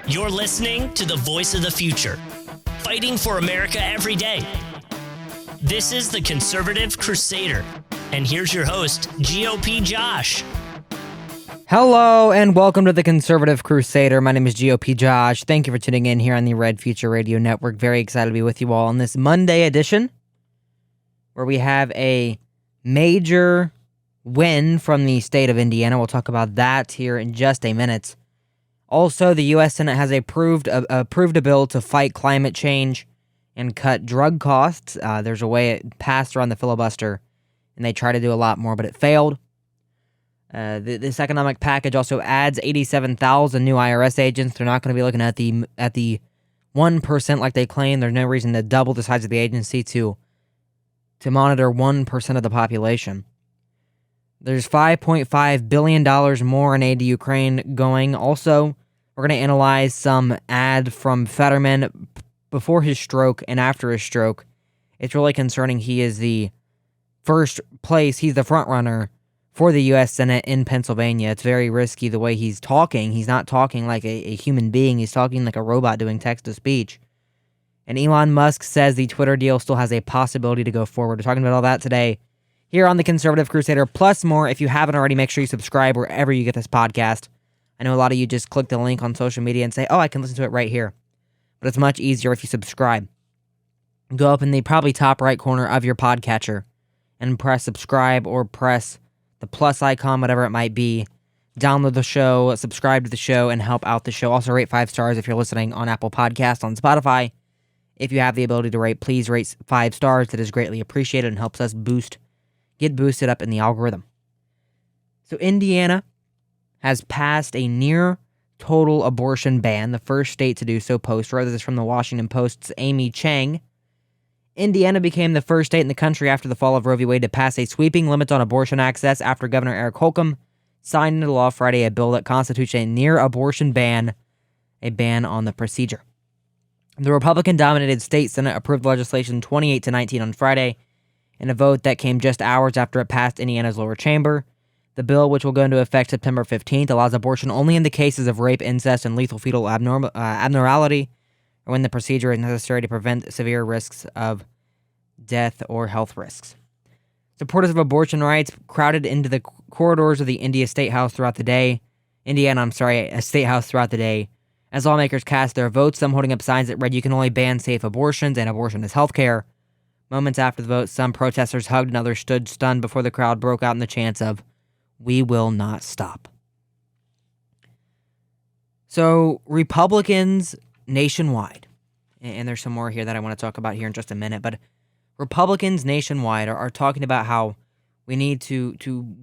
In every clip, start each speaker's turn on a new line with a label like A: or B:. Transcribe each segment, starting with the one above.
A: You're listening to the voice of the future, fighting for America every day. This is the Conservative Crusader, and here's your host, GOP Josh.
B: Hello, and welcome to the Conservative Crusader. My name is GOP Josh. Thank you for tuning in here on the Red Future Radio Network. Very excited to be with you all on this Monday edition, where we have a major win from the state of Indiana. We'll talk about that here in just a minute. Also, the U.S. Senate has approved a bill to fight climate change and cut drug costs. There's a way it passed around the filibuster, and they tried to do a lot more, but it failed. This economic package also adds 87,000 new IRS agents. They're not going to be looking at the 1% like they claim. There's no reason to double the size of the agency to monitor 1% of the population. There's $5.5 billion more in aid to Ukraine going. Also, we're going to analyze some ad from Fetterman before his stroke and after his stroke. It's really concerning. He is the first place. He's the front runner for the U.S. Senate in Pennsylvania. It's very risky the way he's talking. He's not talking like a human being. He's talking like a robot doing text-to-speech. And Elon Musk says the Twitter deal still has a possibility to go forward. We're talking about all that today here on the Conservative Crusader, plus more. If you haven't already, make sure you subscribe wherever you get this podcast. I know a lot of you just click the link on social media and say, oh, I can listen to it right here. But it's much easier if you subscribe. Go up in the probably top right corner of your podcatcher and press subscribe or press the plus icon, whatever it might be. Download the show, subscribe to the show, and help out the show. Also rate 5 stars if you're listening on Apple Podcasts, on Spotify. If you have the ability to rate, please rate 5 stars. That is greatly appreciated and helps us get boosted up in the algorithm. So Indiana has passed a near total abortion ban, the first state to do so post-Roe. This is from the Washington Post's Amy Chang. Indiana became the first state in the country after the fall of Roe v. Wade to pass a sweeping limit on abortion access after Governor Eric Holcomb signed into law Friday a bill that constitutes a near-abortion ban, a ban on the procedure. The Republican-dominated state Senate approved legislation 28-19 on Friday in a vote that came just hours after it passed Indiana's lower chamber. The bill, which will go into effect September 15th, allows abortion only in the cases of rape, incest, and lethal fetal abnormality, or when the procedure is necessary to prevent severe risks of death or health risks. Supporters of abortion rights crowded into the corridors of the State House throughout the day, as lawmakers cast their votes, some holding up signs that read, "You can only ban safe abortions," and "Abortion is healthcare." Moments after the vote, some protesters hugged and others stood stunned before the crowd broke out in the chants of, "We will not stop." So, Republicans nationwide, and there's some more here that I want to talk about here in just a minute, but Republicans nationwide are talking about how we need to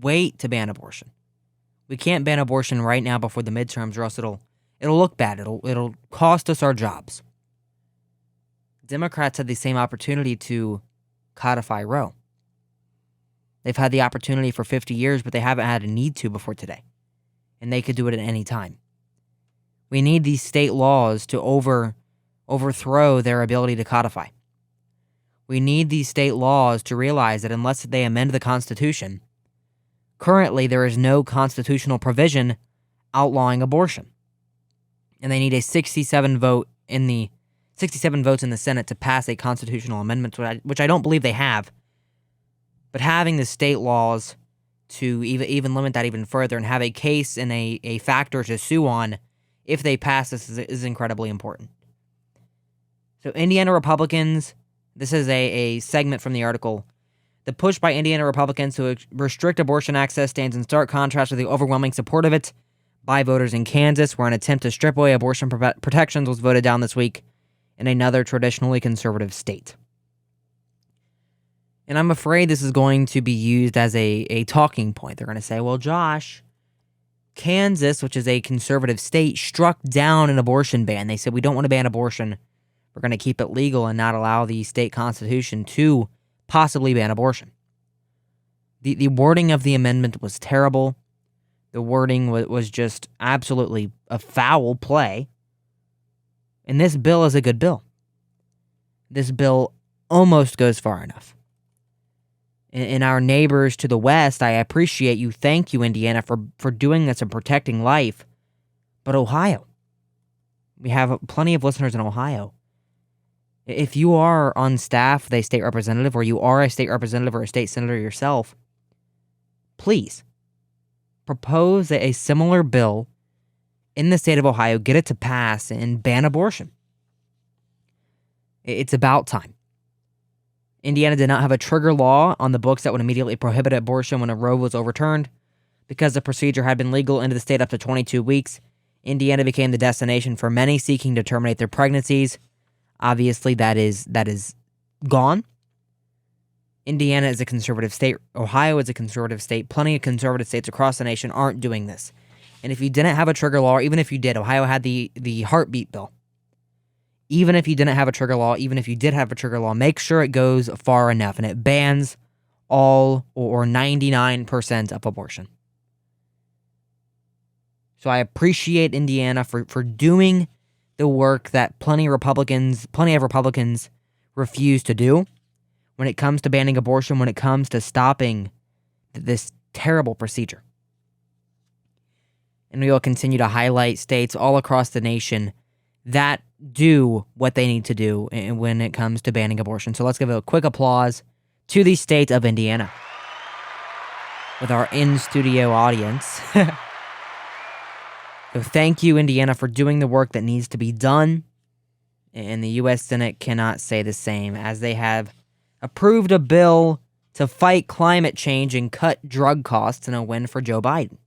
B: wait to ban abortion. We can't ban abortion right now before the midterms, or else it'll look bad. It'll cost us our jobs. Democrats had the same opportunity to codify Roe. They've had the opportunity for 50 years, but they haven't had a need to before today. And they could do it at any time. We need these state laws to overthrow their ability to codify. We need these state laws to realize that unless they amend the Constitution, currently there is no constitutional provision outlawing abortion. And they need a 67 votes in the Senate to pass a constitutional amendment, which I don't believe they have. But having the state laws to even limit that even further and have a case and a factor to sue on if they pass this is incredibly important. So Indiana Republicans, this is a segment from the article. The push by Indiana Republicans to restrict abortion access stands in stark contrast with the overwhelming support of it by voters in Kansas, where an attempt to strip away abortion protections was voted down this week in another traditionally conservative state. And I'm afraid this is going to be used as a talking point. They're going to say, well, Josh, Kansas, which is a conservative state, struck down an abortion ban. They said, we don't want to ban abortion. We're going to keep it legal and not allow the state constitution to possibly ban abortion. The wording of the amendment was terrible. The wording was just absolutely a foul play. And this bill is a good bill. This bill almost goes far enough. In our neighbors to the west, I appreciate you. Thank you, Indiana, for doing this and protecting life. But Ohio, We have plenty of listeners in Ohio. If you are on staff with a state representative, or you are a state representative or a state senator yourself, please propose a similar bill in the state of Ohio, get it to pass, and ban abortion. It's about time. Indiana did not have a trigger law on the books that would immediately prohibit abortion when a Roe was overturned. Because the procedure had been legal into the state up to 22 weeks, Indiana became the destination for many seeking to terminate their pregnancies. Obviously, that is gone. Indiana is a conservative state. Ohio is a conservative state. Plenty of conservative states across the nation aren't doing this. And if you didn't have a trigger law, or even if you did, Ohio had the heartbeat bill. Even if you didn't have a trigger law, even if you did have a trigger law, make sure it goes far enough and it bans all or 99% of abortion. So I appreciate Indiana for doing the work that plenty of Republicans refuse to do when it comes to banning abortion, when it comes to stopping this terrible procedure. And we will continue to highlight states all across the nation that do what they need to do when it comes to banning abortion. So let's give a quick applause to the state of Indiana with our in-studio audience. So thank you, Indiana, for doing the work that needs to be done. And the U.S. Senate cannot say the same, as they have approved a bill to fight climate change and cut drug costs, in a win for Joe Biden.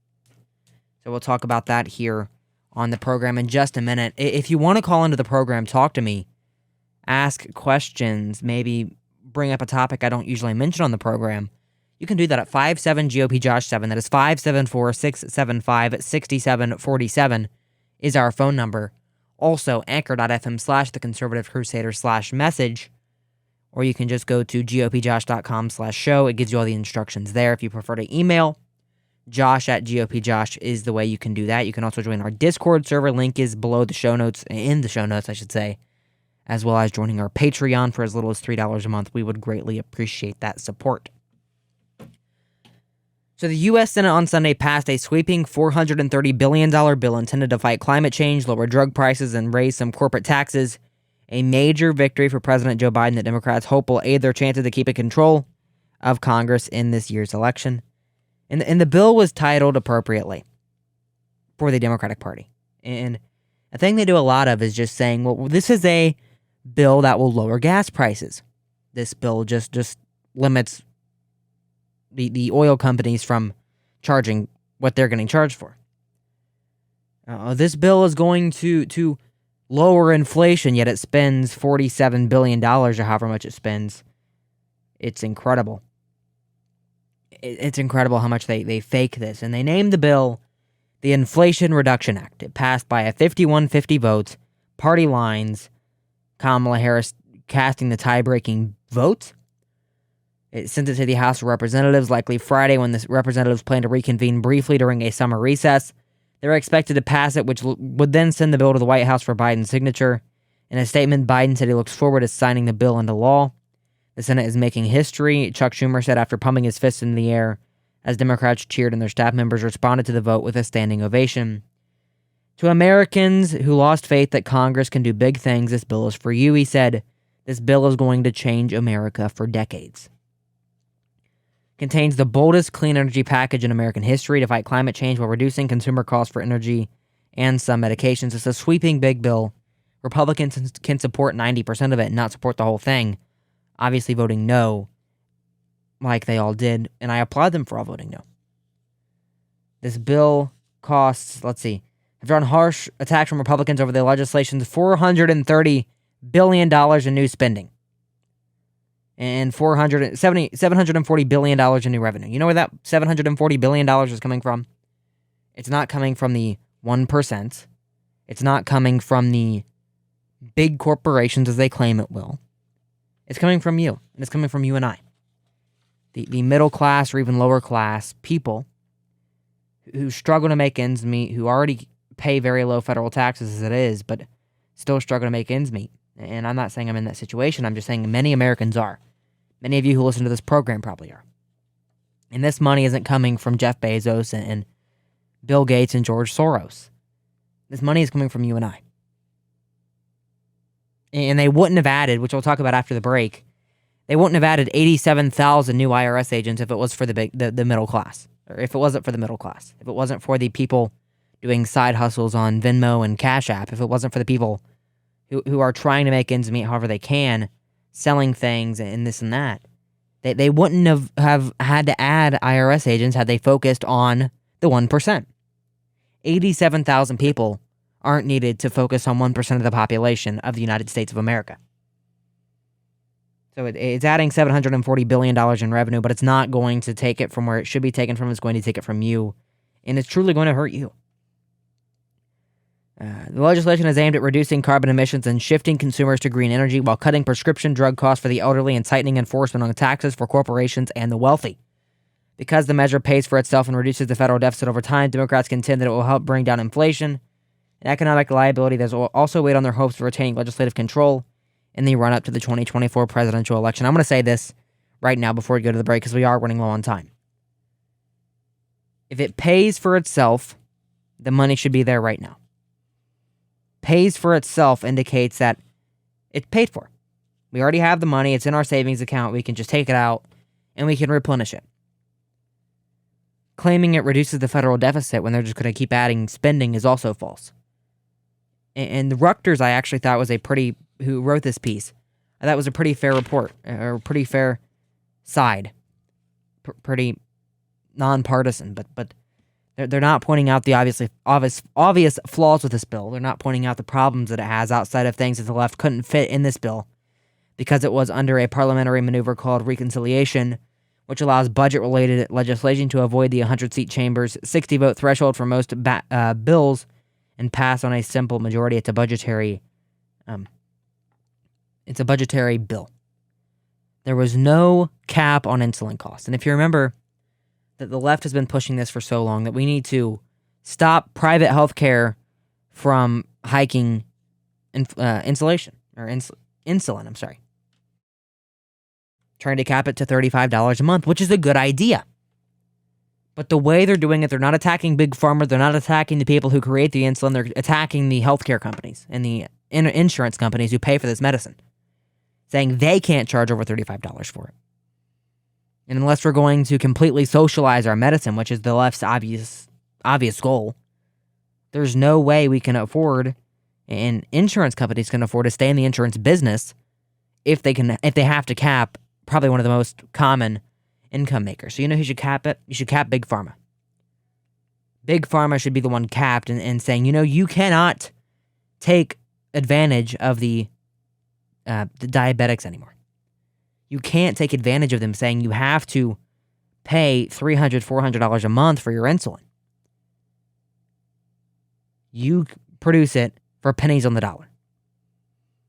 B: So we'll talk about that here on the program in just a minute. If you want to call into the program, talk to me, ask questions, maybe bring up a topic I don't usually mention on the program, you can do that at 57-GOP-JOSH-7. That is 574-675-6747 is our phone number. Also, anchor.fm/The Conservative Crusader /message. Or you can just go to gopjosh.com/show. It gives you all the instructions there. If you prefer to email, josh@gopjosh is the way you can do that. You can also join our Discord server. Link is below the show notes, in the show notes, I should say, as well as joining our Patreon for as little as $3 a month. We would greatly appreciate that support. So the U.S. Senate on Sunday passed a sweeping $430 billion bill intended to fight climate change, lower drug prices, and raise some corporate taxes. A major victory for President Joe Biden that Democrats hope will aid their chances to keep in control of Congress in this year's election. And the bill was titled appropriately for the Democratic Party. And a thing they do a lot of is just saying, well, this is a bill that will lower gas prices. This bill just limits the oil companies from charging what they're getting charged for. This bill is going to lower inflation, yet it spends $47 billion or however much it spends. It's incredible. It's incredible how much they fake this. And they named the bill the Inflation Reduction Act. It passed by a 51-50 votes, party lines, Kamala Harris casting the tie-breaking vote. It sent it to the House of Representatives likely Friday, when the representatives plan to reconvene briefly during a summer recess. They're expected to pass it, which would then send the bill to the White House for Biden's signature. In a statement, Biden said he looks forward to signing the bill into law. The Senate is making history, Chuck Schumer said after pumping his fist in the air as Democrats cheered and their staff members responded to the vote with a standing ovation. To Americans who lost faith that Congress can do big things, this bill is for you, he said. This bill is going to change America for decades. Contains the boldest clean energy package in American history to fight climate change while reducing consumer costs for energy and some medications. It's a sweeping big bill. Republicans can support 90% of it and not support the whole thing, obviously voting no, like they all did, and I applaud them for all voting no. This bill costs, have drawn harsh attacks from Republicans over the legislation's $430 billion in new spending. And $740 billion in new revenue. You know where that $740 billion is coming from? It's not coming from the 1%. It's not coming from the big corporations as they claim it will. It's coming from you. And it's coming from you and I. The middle class or even lower class people who struggle to make ends meet, who already pay very low federal taxes as it is, but still struggle to make ends meet. And I'm not saying I'm in that situation. I'm just saying many Americans are. Many of you who listen to this program probably are. And this money isn't coming from Jeff Bezos and Bill Gates and George Soros. This money is coming from you and I. And they wouldn't have added, which we'll talk about after the break, they wouldn't have added 87,000 new IRS agents if it was for the middle class, or if it wasn't for the middle class, if it wasn't for the people doing side hustles on Venmo and Cash App, if it wasn't for the people who are trying to make ends meet however they can, selling things and this and that. They wouldn't have had to add IRS agents had they focused on the 1%. 87,000 people aren't needed to focus on 1% of the population of the United States of America. So it's adding $740 billion in revenue, but it's not going to take it from where it should be taken from. It's going to take it from you, and it's truly going to hurt you. The legislation is aimed at reducing carbon emissions and shifting consumers to green energy while cutting prescription drug costs for the elderly and tightening enforcement on taxes for corporations and the wealthy. Because the measure pays for itself and reduces the federal deficit over time, Democrats contend that it will help bring down inflation and economic liability. There's also weighed on their hopes for retaining legislative control in the run-up to the 2024 presidential election. I'm going to say this right now before we go to the break because we are running low on time. If it pays for itself, the money should be there right now. Pays for itself indicates that it's paid for. We already have the money. It's in our savings account. We can just take it out and we can replenish it. Claiming it reduces the federal deficit when they're just going to keep adding spending is also false. And the Reuters, I actually thought who wrote this piece, I thought was a pretty fair report, or pretty fair side, pretty nonpartisan, but they're not pointing out the obvious flaws with this bill. They're not pointing out the problems that it has outside of things that the left couldn't fit in this bill because it was under a parliamentary maneuver called reconciliation, which allows budget-related legislation to avoid the 100-seat chamber's 60-vote threshold for most bills and pass on a simple majority. It's a budgetary bill. There was no cap on insulin costs. And if you remember that the left has been pushing this for so long that we need to stop private health care from hiking insulin, I'm sorry. Trying to cap it to $35 a month, which is a good idea. But the way they're doing it, they're not attacking Big Pharma, they're not attacking the people who create the insulin, they're attacking the healthcare companies and the insurance companies who pay for this medicine, saying they can't charge over $35 for it. And unless we're going to completely socialize our medicine, which is the left's obvious goal, there's no way we can afford, and insurance companies can afford to stay in the insurance business if they have to cap probably one of the most common income makers. So you know who should cap it? You should cap Big Pharma. Big Pharma should be the one capped and saying, you cannot take advantage of the diabetics anymore. You can't take advantage of them, saying you have to pay $300, $400 a month for your insulin. You produce it for pennies on the dollar.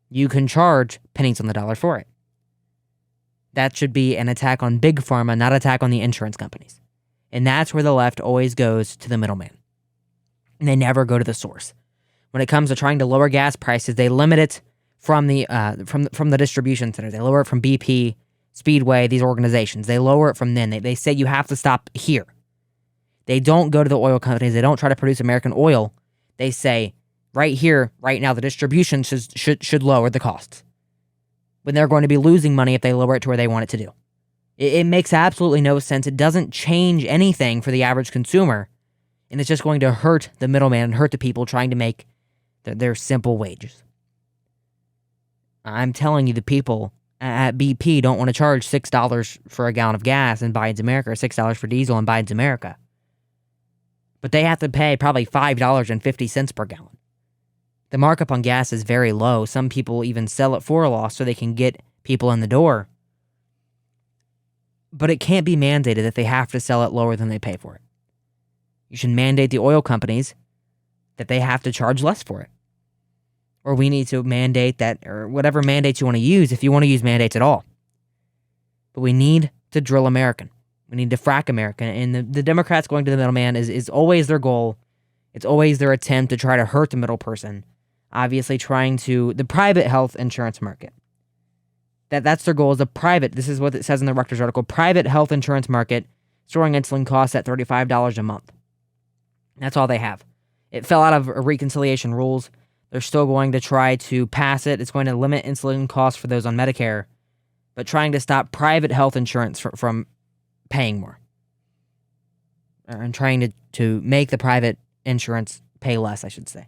B: You can charge pennies on the dollar for it. That should be an attack on Big Pharma, not an attack on the insurance companies. And that's where the left always goes to the middleman. And they never go to the source. When it comes to trying to lower gas prices, they limit it from the distribution center. They lower it from BP, Speedway, these organizations. They lower it from them. They say you have to stop here. They don't go to the oil companies. They don't try to produce American oil. They say, right here, right now, the distribution should lower the costs, when they're going to be losing money if they lower it to where they want it to do. It makes absolutely no sense. It doesn't change anything for the average consumer, and it's just going to hurt the middleman and hurt the people trying to make their simple wages. I'm telling you, the people at BP don't want to charge $6 for a gallon of gas in Biden's America, or $6 for diesel in Biden's America. But they have to pay probably $5.50 per gallon. The markup on gas is very low. Some people even sell it for a loss so they can get people in the door. But it can't be mandated that they have to sell it lower than they pay for it. You should mandate the oil companies that they have to charge less for it. Or we need to mandate that, or whatever mandates you want to use, if you want to use mandates at all. But we need to drill American. We need to frack American. And the Democrats going to the middleman is always their goal. It's always their attempt to try to hurt the middle person. Obviously the private health insurance market. That's their goal, is a private, this is what it says in the Reuters article, private health insurance market, storing insulin costs at $35 a month. That's all they have. It fell out of reconciliation rules. They're still going to try to pass it. It's going to limit insulin costs for those on Medicare, but trying to stop private health insurance from paying more. And trying to make the private insurance pay less, I should say.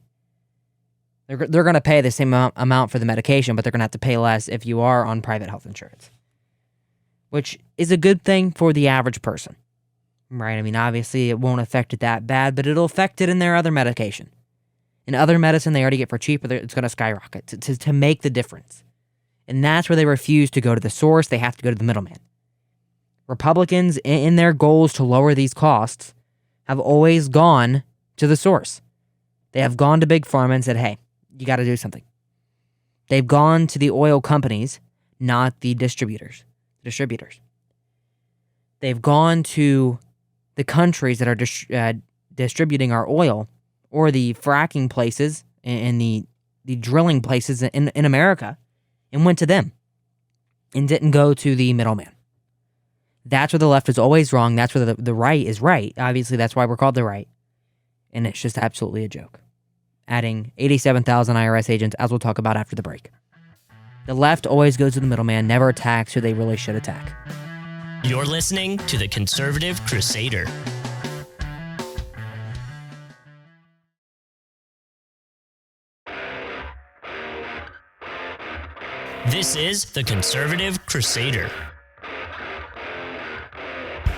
B: They're going to pay the same amount for the medication, but they're going to have to pay less if you are on private health insurance, which is a good thing for the average person, right? I mean, obviously, it won't affect it that bad, but it'll affect it in their other medication. In other medicine they already get for cheap, but it's going to skyrocket to make the difference. And that's where they refuse to go to the source. They have to go to the middleman. Republicans, in their goals to lower these costs, have always gone to the source. They have gone to Big Pharma and said, hey, you got to do something. They've gone to the oil companies, not the distributors. They've gone to the countries that are distributing our oil, or the fracking places and the drilling places in America, and went to them and didn't go to the middleman. That's where the left is always wrong. That's where the right is right. Obviously, that's why we're called the right. And it's just absolutely a joke. Adding 87,000 IRS agents, as we'll talk about after the break. The left always goes to the middleman, never attacks who they really should attack.
A: You're listening to the Conservative Crusader. This is the Conservative Crusader.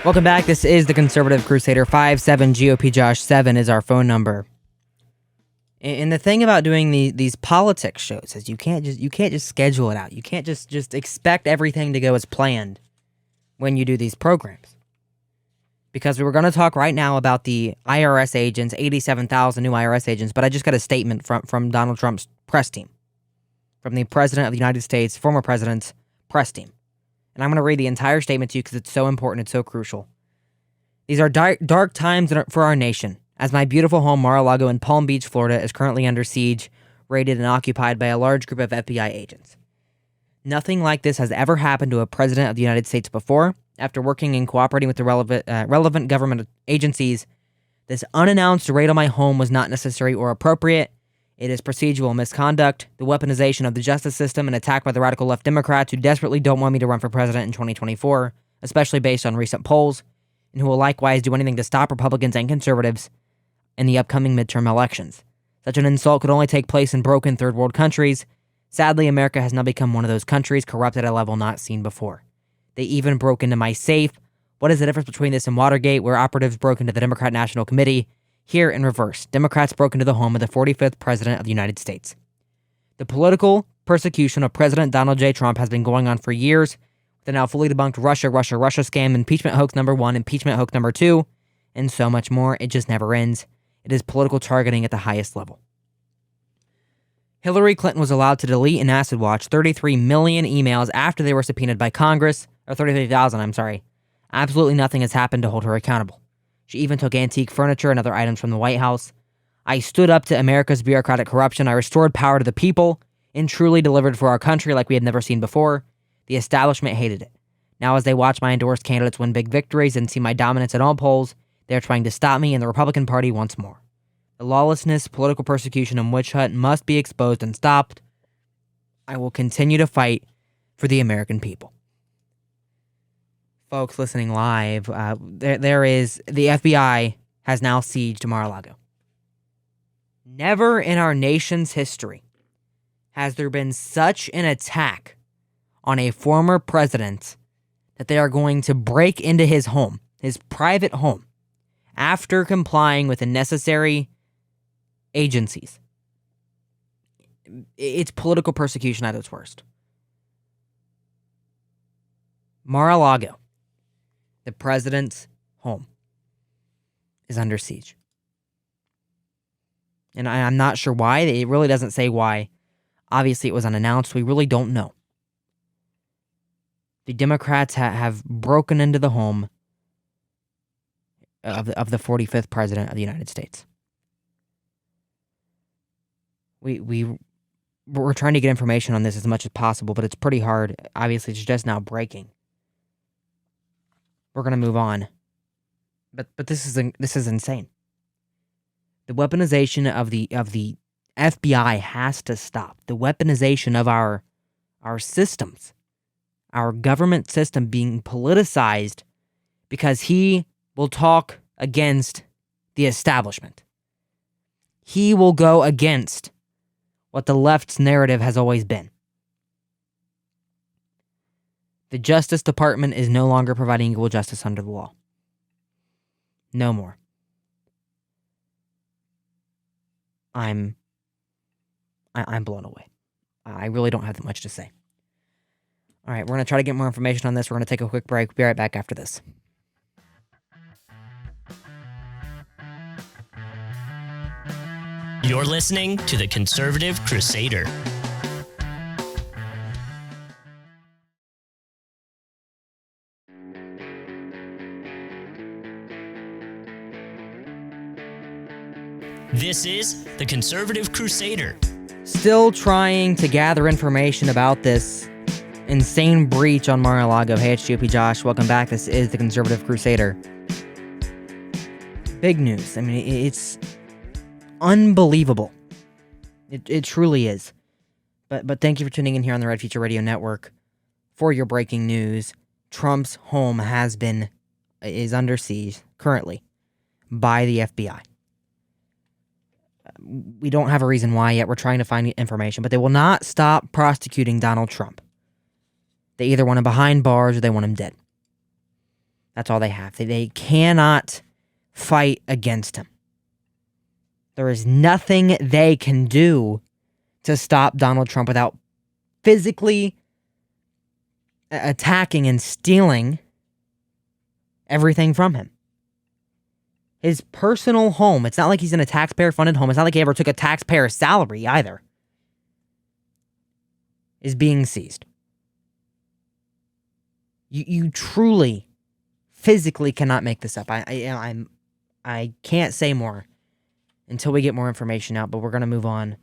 B: Welcome back. This is the Conservative Crusader. 57 GOP Josh 7 is our phone number. And the thing about doing these politics shows is you can't just schedule it out. You can't just expect everything to go as planned when you do these programs. Because we were going to talk right now about the IRS agents, 87,000 new IRS agents, but I just got a statement from Donald Trump's press team. From the President of the United States, former President's press team. And I'm going to read the entire statement to you because it's so important, it's so crucial. These are dark times for our nation, as my beautiful home Mar-a-Lago in Palm Beach, Florida is currently under siege, raided and occupied by a large group of FBI agents. Nothing like this has ever happened to a President of the United States before. After working and cooperating with the relevant government agencies, this unannounced raid on my home was not necessary or appropriate. It is procedural misconduct, the weaponization of the justice system, an attack by the radical left Democrats who desperately don't want me to run for president in 2024, especially based on recent polls, and who will likewise do anything to stop Republicans and conservatives in the upcoming midterm elections. Such an insult could only take place in broken third world countries. Sadly, America has now become one of those countries, corrupt at a level not seen before. They even broke into my safe. What is the difference between this and Watergate, where operatives broke into the Democrat National Committee? Here, in reverse, Democrats broke into the home of the 45th President of the United States. The political persecution of President Donald J. Trump has been going on for years, with the now fully debunked Russia scam, impeachment hoax number 1, impeachment hoax number 2, and so much more. It just never ends. It is political targeting at the highest level. Hillary Clinton was allowed to delete and acid watch 33 million emails after they were subpoenaed by Congress, or 33,000, I'm sorry. Absolutely nothing has happened to hold her accountable. She even took antique furniture and other items from the White House. I stood up to America's bureaucratic corruption. I restored power to the people and truly delivered for our country like we had never seen before. The establishment hated it. Now, as they watch my endorsed candidates win big victories and see my dominance in all polls, they are trying to stop me and the Republican Party once more. The lawlessness, political persecution, and witch hunt must be exposed and stopped. I will continue to fight for the American people. Folks listening live, there is the FBI has now sieged Mar-a-Lago. Never in our nation's history has there been such an attack on a former president that they are going to break into his home, his private home, after complying with the necessary agencies. It's political persecution at its worst. Mar-a-Lago, the president's home, is under siege. And I'm not sure why. It really doesn't say why. Obviously, it was unannounced. We really don't know. The Democrats have broken into the home of the 45th president of the United States. We're trying to get information on this as much as possible, but it's pretty hard. Obviously, it's just now breaking. We're gonna move on, but this is insane. The weaponization of the FBI has to stop. The weaponization of our systems, our government system being politicized because he will talk against the establishment. He will go against what the left's narrative has always been. The Justice Department is no longer providing equal justice under the law. No more. I'm blown away. I really don't have that much to say. All right, we're going to try to get more information on this. We're going to take a quick break. We'll be right back after this.
A: You're listening to the Conservative Crusader. This is the Conservative Crusader.
B: Still trying to gather information about this insane breach on Mar-a-Lago. Hey, it's GOP Josh. Welcome back. This is the Conservative Crusader. Big news. I mean, it's unbelievable. It truly is. But thank you for tuning in here on the Red Future Radio Network for your breaking news. Trump's home is under siege currently by the FBI. We don't have a reason why yet. We're trying to find information, but they will not stop prosecuting Donald Trump. They either want him behind bars or they want him dead. That's all they have. They cannot fight against him. There is nothing they can do to stop Donald Trump without physically attacking and stealing everything from him. His personal home, it's not like he's in a taxpayer-funded home. It's not like he ever took a taxpayer salary either, is being seized. You truly, physically cannot make this up. I can't say more until we get more information out, but we're going to move on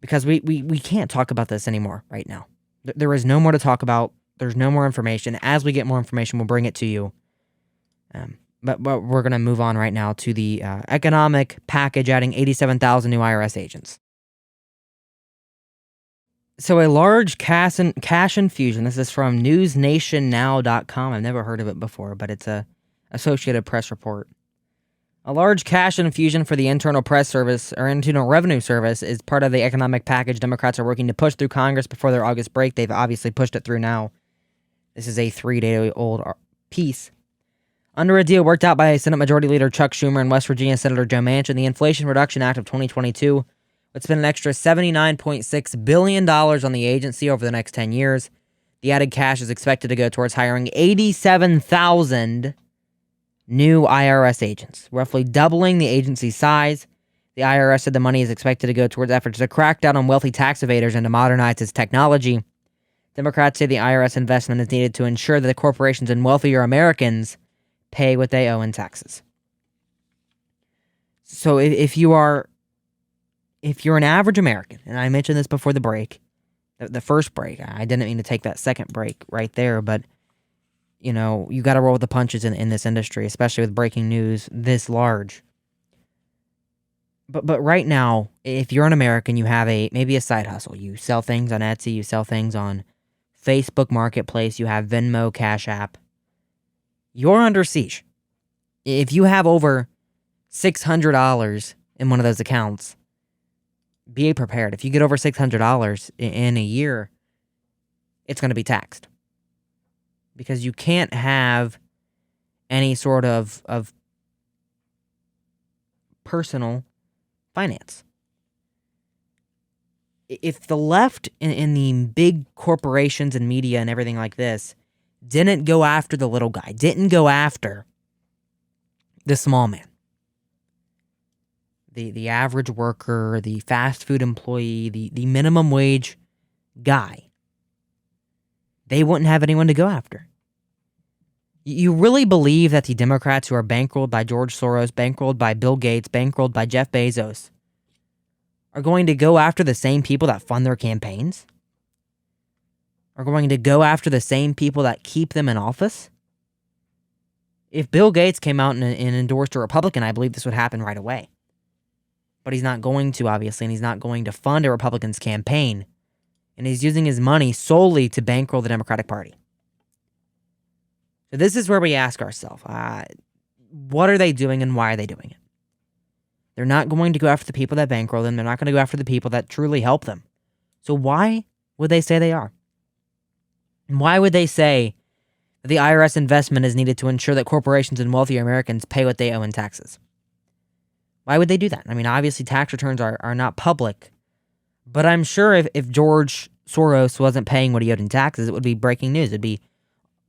B: because we can't talk about this anymore right now. There is no more to talk about. There's no more information. As we get more information, we'll bring it to you. But we're going to move on right now to the economic package adding 87,000 new IRS agents. So a large cash infusion, this is from newsnationnow.com. I've never heard of it before, but it's a Associated Press report. A large cash infusion for the Internal Press Service, or Internal Revenue Service, is part of the economic package Democrats are working to push through Congress before their August break. They've obviously pushed it through now. This is a 3-day-old piece. Under a deal worked out by Senate Majority Leader Chuck Schumer and West Virginia Senator Joe Manchin, the Inflation Reduction Act of 2022 would spend an extra $79.6 billion on the agency over the next 10 years. The added cash is expected to go towards hiring 87,000 new IRS agents, roughly doubling the agency's size. The IRS said the money is expected to go towards efforts to crack down on wealthy tax evaders and to modernize its technology. Democrats say the IRS investment is needed to ensure that the corporations and wealthier Americans pay what they owe in taxes. So if you're an average American, and I mentioned this before the break, the first break, I didn't mean to take that second break right there, but you know, you got to roll with the punches in this industry, especially with breaking news this large. But right now, if you're an American, you have maybe a side hustle. You sell things on Etsy, you sell things on Facebook Marketplace, you have Venmo, Cash App. You're under siege. If you have over $600 in one of those accounts, be prepared. If you get over $600 in a year, it's going to be taxed. Because you can't have any sort of personal finance. If the left in the big corporations and media and everything like this didn't go after the little guy, didn't go after the small man, the average worker, the fast food employee, the minimum wage guy, they wouldn't have anyone to go after. You really believe that the Democrats who are bankrolled by George Soros, bankrolled by Bill Gates, bankrolled by Jeff Bezos, are going to go after the same people that fund their campaigns? Are going to go after the same people that keep them in office? If Bill Gates came out and endorsed a Republican, I believe this would happen right away. but he's not going to, obviously, and he's not going to fund a Republican's campaign. And he's using his money solely to bankroll the Democratic Party. So this is where we ask ourselves, what are they doing and why are they doing it? They're not going to go after the people that bankroll them. They're not going to go after the people that truly help them. So why would they say they are? And why would they say that the IRS investment is needed to ensure that corporations and wealthier Americans pay what they owe in taxes? Why would they do that? I mean, obviously tax returns are not public, but I'm sure if George Soros wasn't paying what he owed in taxes, it would be breaking news. It'd be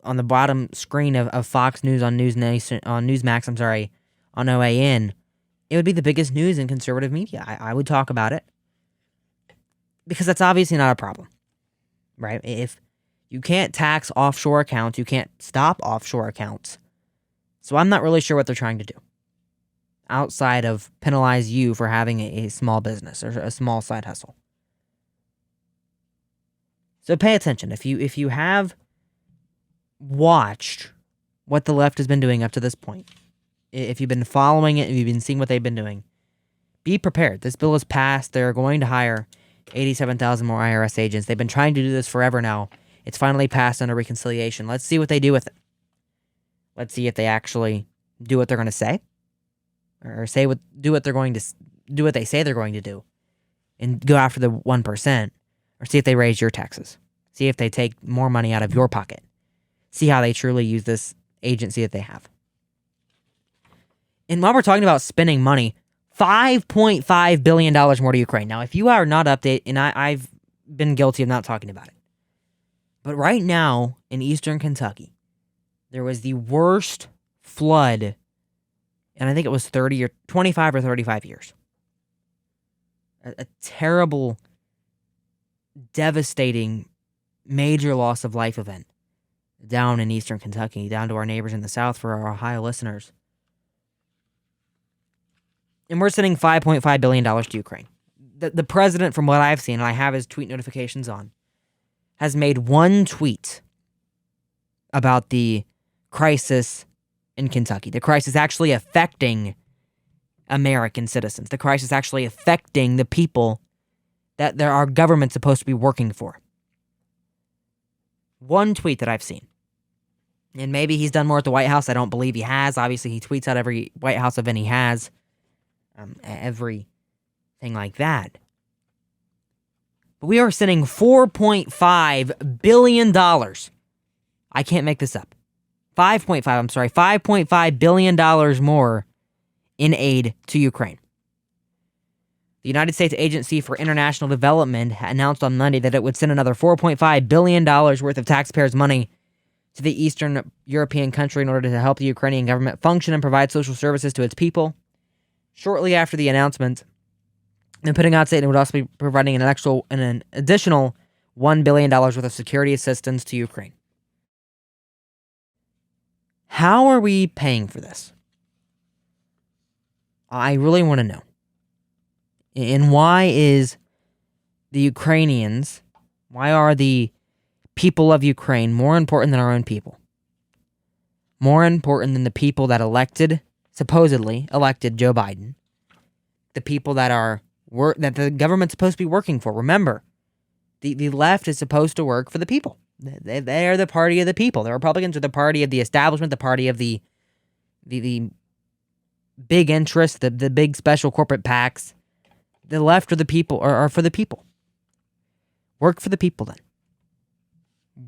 B: on the bottom screen of Fox News on NewsNation, on Newsmax, on OAN. It would be the biggest news in conservative media. I would talk about it because that's obviously not a problem, right? If you can't tax offshore accounts, you can't stop offshore accounts. So I'm not really sure what they're trying to do outside of penalize you for having a small business or a small side hustle. So pay attention. If you have watched what the left has been doing up to this point, if you've been following it, if you've been seeing what they've been doing, be prepared. This bill is passed. They're going to hire 87,000 more IRS agents. They've been trying to do this forever now. It's finally passed under reconciliation. Let's see what they do with it. Let's see if they actually do what they're going to say, or do what they say they're going to do, and go after the 1%, or see if they raise your taxes. See if they take more money out of your pocket. See how they truly use this agency that they have. And while we're talking about spending money, $5.5 billion more to Ukraine. Now, if you are not updated, and I've been guilty of not talking about it, but right now in eastern Kentucky, there was the worst flood, and I think it was 25 or 35 years. A terrible, devastating, major loss of life event down in eastern Kentucky, down to our neighbors in the south for our Ohio listeners. And we're sending $5.5 billion to Ukraine. The president, from what I've seen, and I have his tweet notifications on, has made one tweet about the crisis in Kentucky. The crisis actually affecting American citizens. The crisis actually affecting the people that our government's supposed to be working for. One tweet that I've seen. And maybe he's done more at the White House. I don't believe he has. Obviously, he tweets out every White House event he has. Everything like that. But we are sending $4.5 billion. I can't make this up. $5.5 billion more in aid to Ukraine. The United States Agency for International Development announced on Monday that it would send another $4.5 billion worth of taxpayers' money to the Eastern European country in order to help the Ukrainian government function and provide social services to its people. Shortly after the announcement, the putting out statement would also be providing an additional $1 billion worth of security assistance to Ukraine. How are we paying for this? I really want to know. And why is the Ukrainians, why are the people of Ukraine more important than our own people? More important than the people that supposedly elected Joe Biden, the people that the government's supposed to be working for. Remember, the left is supposed to work for the people. They are the party of the people. The Republicans are the party of the establishment, the party of the big interests, the big special corporate PACs. The left are the people, are for the people. Work for the people then.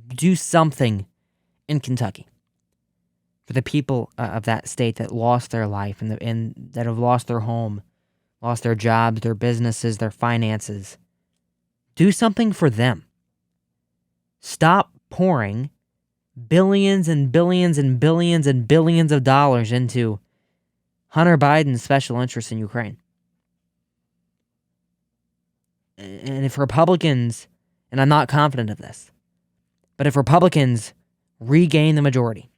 B: Do something in Kentucky for the people of that state that lost their life and that have lost their home, lost their jobs, their businesses, their finances. Do something for them. Stop pouring billions and billions and billions and billions of dollars into Hunter Biden's special interests in Ukraine. And if Republicans, and I'm not confident of this, but if Republicans regain the majority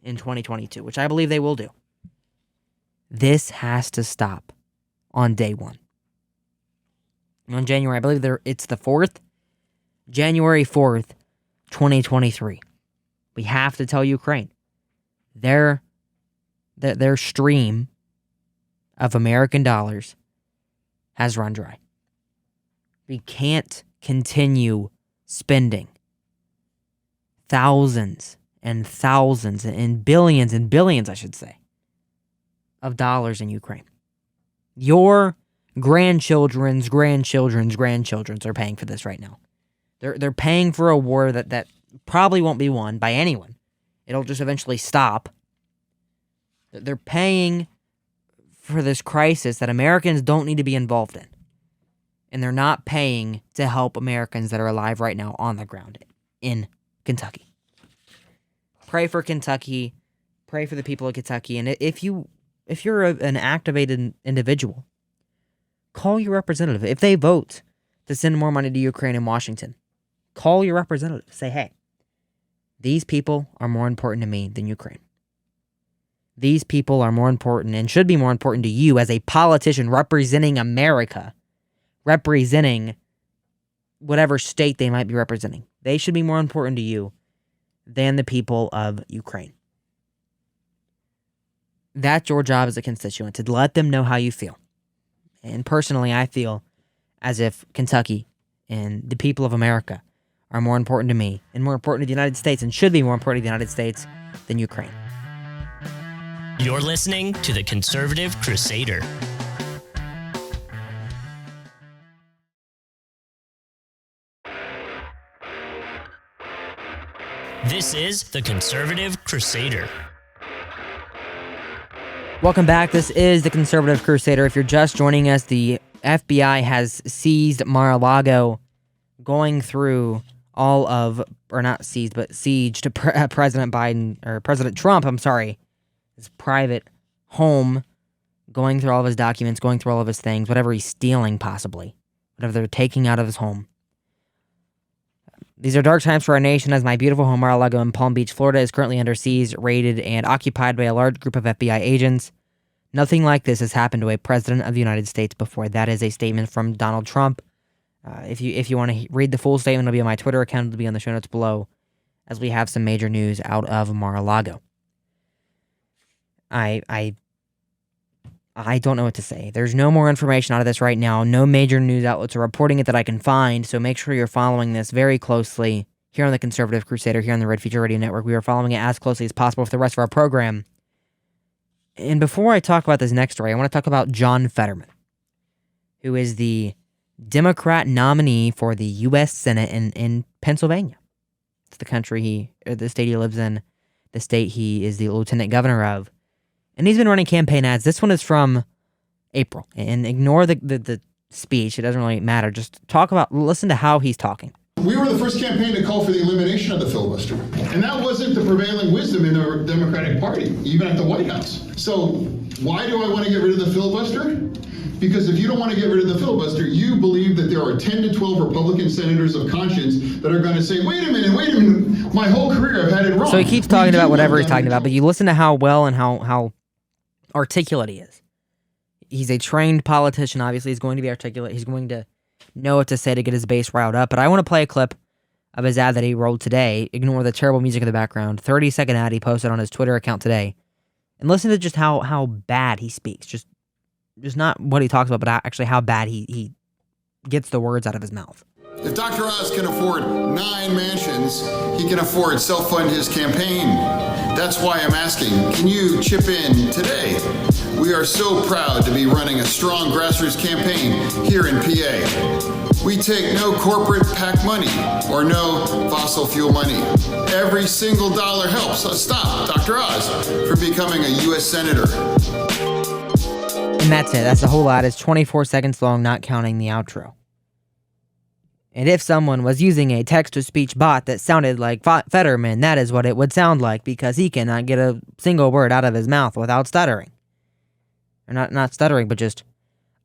B: in 2022, which I believe they will do, this has to stop on day one. On January, I believe it's the 4th, January 4th, 2023. We have to tell Ukraine their stream of American dollars has run dry. We can't continue spending thousands and thousands and billions, I should say, of dollars in Ukraine. Your grandchildren's are paying for this right now. They're paying for a war that probably won't be won by anyone. It'll just eventually stop. They're paying for this crisis that Americans don't need to be involved in. And they're not paying to help Americans that are alive right now on the ground in Kentucky. Pray for Kentucky. Pray for the people of Kentucky. And if you're an activated individual, call your representative. If they vote to send more money to Ukraine and Washington, call your representative. Say, hey, these people are more important to me than Ukraine. These people are more important and should be more important to you as a politician representing America, representing whatever state they might be representing. They should be more important to you than the people of Ukraine. That's your job as a constituent, to let them know how you feel. And personally, I feel as if Kentucky and the people of America are more important to me and more important to the United States and should be more important to the United States than Ukraine.
A: You're listening to the Conservative Crusader. This is the Conservative Crusader.
B: Welcome back. This is the Conservative Crusader. If you're just joining us, the FBI has seized Mar-a-Lago, going through all of, or not seized, but sieged President Trump, his private home, going through all of his documents, going through all of his things, whatever he's stealing possibly, whatever they're taking out of his home. These are dark times for our nation as my beautiful home Mar-a-Lago in Palm Beach, Florida is currently under siege, raided, and occupied by a large group of FBI agents. Nothing like this has happened to a president of the United States before. That is a statement from Donald Trump. If you want to read the full statement, it'll be on my Twitter account. It'll be on the show notes below as we have some major news out of Mar-a-Lago. I don't know what to say. There's no more information out of this right now. No major news outlets are reporting it that I can find, so make sure you're following this very closely here on the Conservative Crusader, here on the Red Future Radio Network. We are following it as closely as possible for the rest of our program. And before I talk about this next story, I want to talk about John Fetterman, who is the Democrat nominee for the U.S. Senate in Pennsylvania. It's the state he lives in, the state he is the lieutenant governor of. And he's been running campaign ads. This one is from April. And ignore the speech. It doesn't really matter. Just listen to how he's talking.
C: We were the first campaign to call for the elimination of the filibuster. And that wasn't the prevailing wisdom in the Democratic Party, even at the White House. So why do I want to get rid of the filibuster? Because if you don't want to get rid of the filibuster, you believe that there are 10 to 12 Republican senators of conscience that are going to say, wait a minute, my whole career I've had it wrong.
B: So he keeps talking about whatever he's talking about, but you listen to how well and how articulate he is. He's a trained politician. Obviously, he's going to be articulate. He's going to know what to say to get his base riled up. But I want to play a clip of his ad that he rolled today. Ignore the terrible music in the background. 30-second ad he posted on his Twitter account today. And listen to just how bad he speaks. Just not what he talks about, but actually how bad he gets the words out of his mouth.
C: If Dr. Oz can afford 9 mansions, he can afford self-fund his campaign. That's why I'm asking, can you chip in today? We are so proud to be running a strong grassroots campaign here in PA. We take no corporate PAC money or no fossil fuel money. Every single dollar helps us stop Dr. Oz from becoming a U.S. Senator.
B: And that's it. That's the whole ad. It's 24 seconds long, not counting the outro. And if someone was using a text-to-speech bot that sounded like Fetterman, that is what it would sound like, because he cannot get a single word out of his mouth without stuttering. Or not stuttering, but just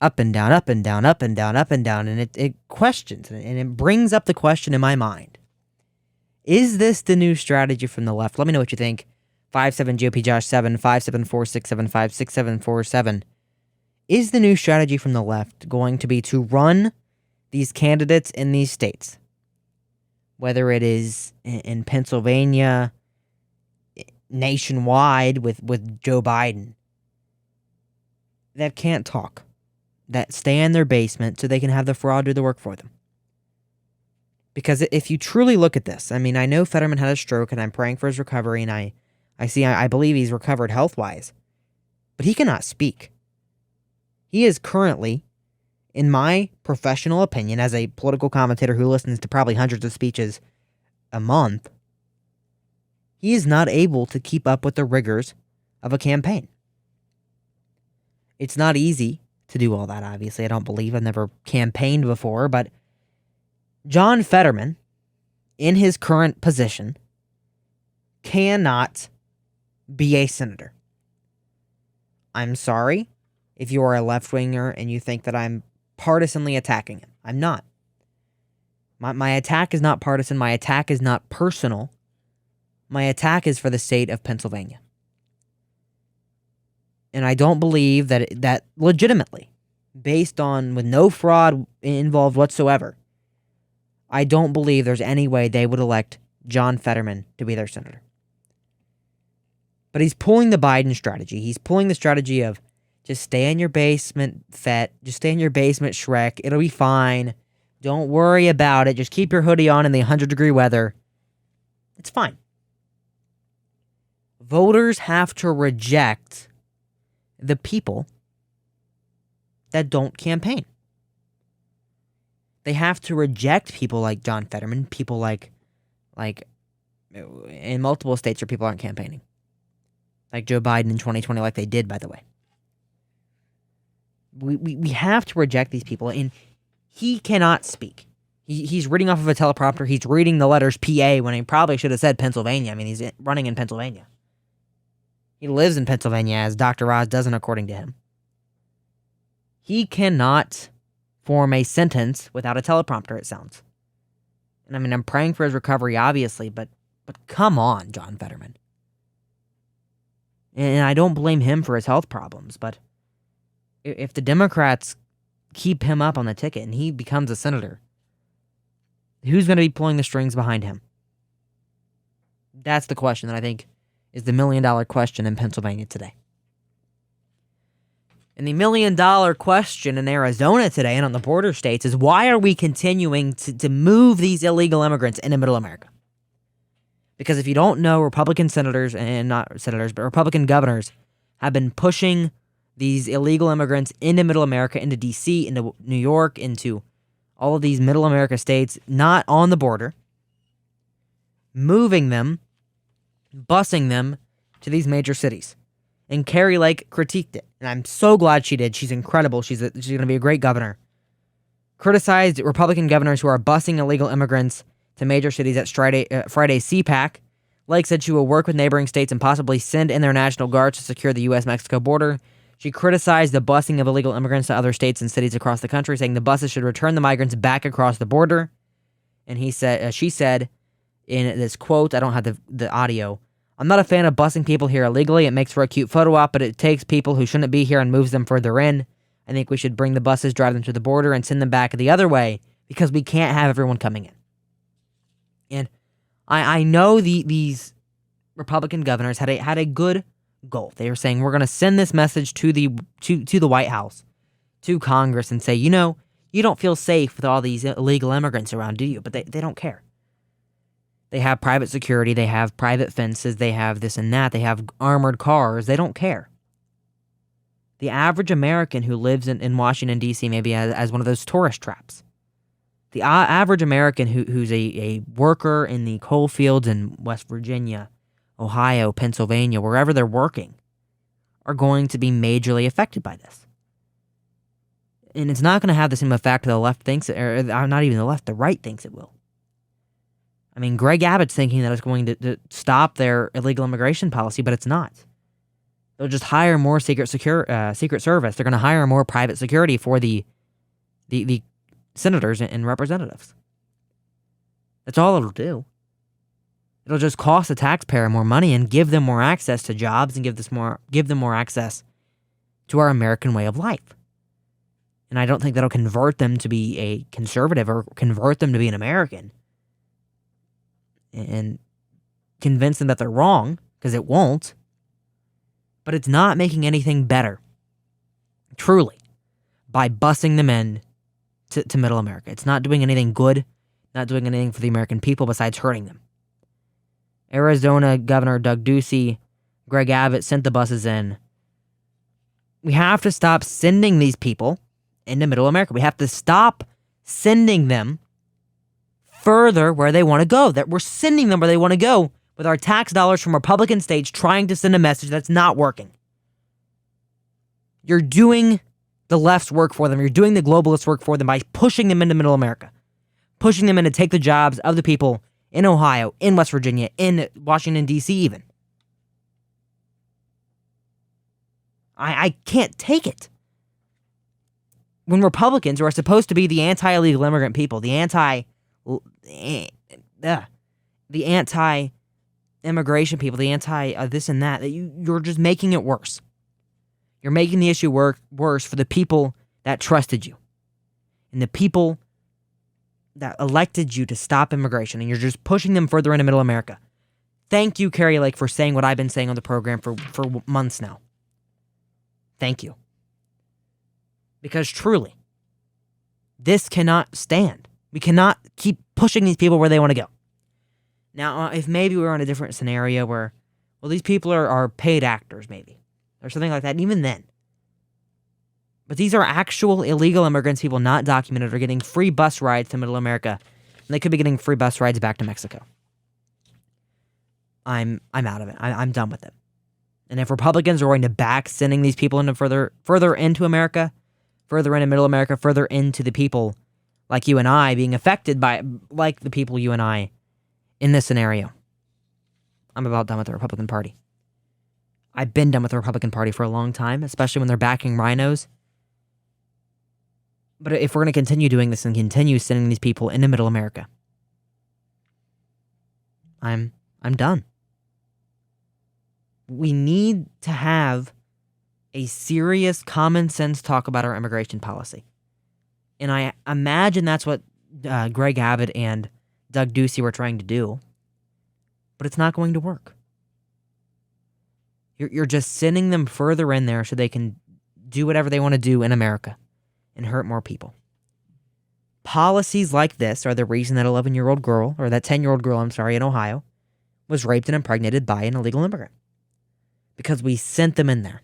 B: up and down, up and down, up and down, up and down. And it questions, and it brings up the question in my mind. Is this the new strategy from the left? Let me know what you think. 57GOP Josh 7, 574-675-6747. Is the new strategy from the left going to be to run these candidates in these states, whether it is in Pennsylvania, nationwide with Joe Biden, that can't talk, that stay in their basement so they can have the fraud do the work for them. Because if you truly look at this, I mean, I know Fetterman had a stroke and I'm praying for his recovery, and I believe he's recovered health-wise, but he cannot speak. He is currently, in my professional opinion, as a political commentator who listens to probably hundreds of speeches a month, he is not able to keep up with the rigors of a campaign. It's not easy to do all that, obviously. I don't believe. I've never campaigned before, but John Fetterman, in his current position, cannot be a senator. I'm sorry if you are a left-winger and you think that I'm partisanly attacking him. I'm not. My attack is not partisan. My attack is not personal. My attack is for the state of Pennsylvania. And I don't believe that legitimately, based on with no fraud involved whatsoever, I don't believe there's any way they would elect John Fetterman to be their senator. But he's pulling the Biden strategy. He's pulling the strategy of just stay in your basement, Fett. Just stay in your basement, Shrek. It'll be fine. Don't worry about it. Just keep your hoodie on in the 100-degree weather. It's fine. Voters have to reject the people that don't campaign. They have to reject people like John Fetterman, people like in multiple states where people aren't campaigning. Like Joe Biden in 2020, like they did, by the way. We have to reject these people, and he cannot speak. He's reading off of a teleprompter. He's reading the letters PA when he probably should have said Pennsylvania. I mean, he's running in Pennsylvania. He lives in Pennsylvania, as Dr. Oz doesn't, according to him. He cannot form a sentence without a teleprompter, it sounds. And I mean, I'm praying for his recovery, obviously, but come on, John Fetterman. And I don't blame him for his health problems, but if the Democrats keep him up on the ticket and he becomes a senator, who's going to be pulling the strings behind him? That's the question that I think is the million-dollar question in Pennsylvania today. And the million-dollar question in Arizona today and on the border states is, why are we continuing to move these illegal immigrants into Middle America? Because if you don't know, Republican senators, and not senators, but Republican governors have been pushing these illegal immigrants into Middle America, into D.C., into New York, into all of these Middle America states, not on the border, moving them, busing them to these major cities. And Kari critiqued it, and I'm so glad she did. She's incredible. She's going to be a great governor. Criticized Republican governors who are busing illegal immigrants to major cities at Friday's CPAC. Lake said she will work with neighboring states and possibly send in their National Guard to secure the U.S.-Mexico border. She criticized the busing of illegal immigrants to other states and cities across the country, saying the buses should return the migrants back across the border. And she said in this quote, I don't have the audio, "I'm not a fan of busing people here illegally. It makes for a cute photo op, but it takes people who shouldn't be here and moves them further in. I think we should bring the buses, drive them to the border, and send them back the other way because we can't have everyone coming in." And I know these Republican governors had a good goal. They were saying, we're going to send this message to the White House, to Congress, and say, you don't feel safe with all these illegal immigrants around, do you? But they don't care. They have private security. They have private fences. They have this and that. They have armored cars. They don't care. The average American who lives in Washington, D.C. maybe as one of those tourist traps. The average American who's a worker in the coal fields in West Virginia, Ohio, Pennsylvania, wherever they're working, are going to be majorly affected by this. And it's not going to have the same effect the left thinks, or not even the left, the right thinks it will. I mean, Greg Abbott's thinking that it's going to stop their illegal immigration policy, but it's not. They'll just hire more Secret Service. They're going to hire more private security for the senators and representatives. That's all it'll do. It'll just cost the taxpayer more money and give them more access to jobs and give them more access to our American way of life. And I don't think that'll convert them to be a conservative or convert them to be an American and convince them that they're wrong, because it won't. But it's not making anything better. Truly. by busing them in to middle America. It's not doing anything good, not doing anything for the American people besides hurting them. Arizona Governor Doug Ducey, Greg Abbott sent the buses in. We have to stop sending these people into middle America. We have to stop sending them further where they want to go. That we're sending them where they want to go with our tax dollars from Republican states trying to send a message that's not working. You're doing the left's work for them. You're doing the globalist work for them by pushing them into middle America, pushing them in to take the jobs of the people in Ohio, in West Virginia, in Washington, D.C. even. I can't take it. When Republicans, who are supposed to be the anti-illegal immigrant people, the anti-immigration people, the anti-this and that you're just making it worse. You're making the issue worse for the people that trusted you and the people that elected you to stop immigration, and you're just pushing them further into middle America. Thank you, Kari Lake, for saying what I've been saying on the program for months now. Thank you. Because truly, this cannot stand. We cannot keep pushing these people where they want to go. Now, if maybe we were in a different scenario where, well, these people are paid actors, maybe, or something like that, and even then. But these are actual illegal immigrants, people not documented, are getting free bus rides to middle America, and they could be getting free bus rides back to Mexico. I'm out of it. I'm done with it. And if Republicans are going to back sending these people into further into America, further into middle America, further into the people like you and I being affected by, like the people you and I in this scenario, I'm about done with the Republican Party. I've been done with the Republican Party for a long time, especially when they're backing rhinos. But if we're going to continue doing this and continue sending these people into middle America, I'm done. We need to have a serious common sense talk about our immigration policy. And I imagine that's what Greg Abbott and Doug Ducey were trying to do. But it's not going to work. You're just sending them further in there so they can do whatever they want to do in America and hurt more people. Policies like this are the reason that 11-year-old girl, or that 10-year-old girl, in Ohio, was raped and impregnated by an illegal immigrant. Because we sent them in there.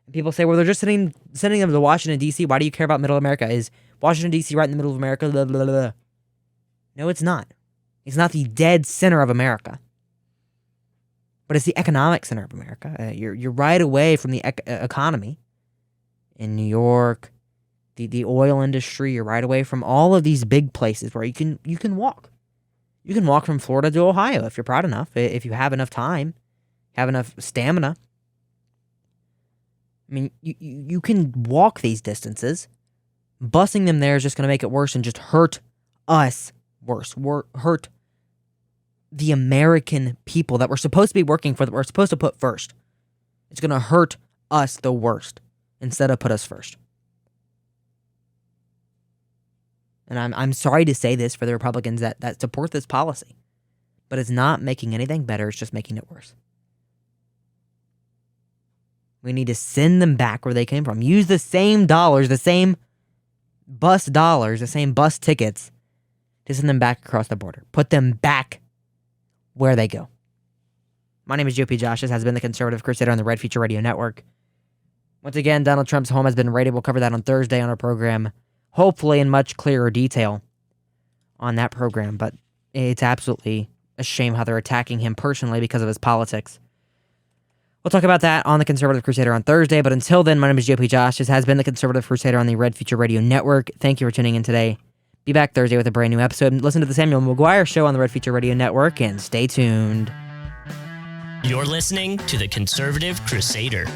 B: And people say, well, they're just sending them to Washington, D.C. Why do you care about middle America? Is Washington, D.C. right in the middle of America? Blah, blah, blah. No, it's not. It's not the dead center of America. But it's the economic center of America. You're right away from the economy. In New York, the oil industry, you're right away from all of these big places where you can walk. You can walk from Florida to Ohio if you're proud enough, if you have enough time. Have enough stamina. I mean, you can walk these distances. Busing them there is just going to make it worse and just hurt us worse. Hurt the American people that we're supposed to be working for, that we're supposed to put first. It's going to hurt us the worst instead of put us first. And I'm sorry to say this for the Republicans that support this policy, but it's not making anything better. It's just making it worse. We need to send them back where they came from. Use the same dollars, the same bus tickets to send them back across the border. Put them back where they go. My name is GOP Josh. This has been the Conservative Crusader on the Red Future Radio Network. Once again, Donald Trump's home has been raided. We'll cover that on Thursday on our program, hopefully in much clearer detail on that program. But it's absolutely a shame how they're attacking him personally because of his politics. We'll talk about that on the Conservative Crusader on Thursday, but until then, my name is GOP Josh. This has been the Conservative Crusader on the Red Future Radio Network. Thank you for tuning in today. Be back Thursday with a brand new episode. Listen to the Samuel McGuire Show on the Red Future Radio Network, and stay tuned.
A: You're listening to the Conservative Crusader.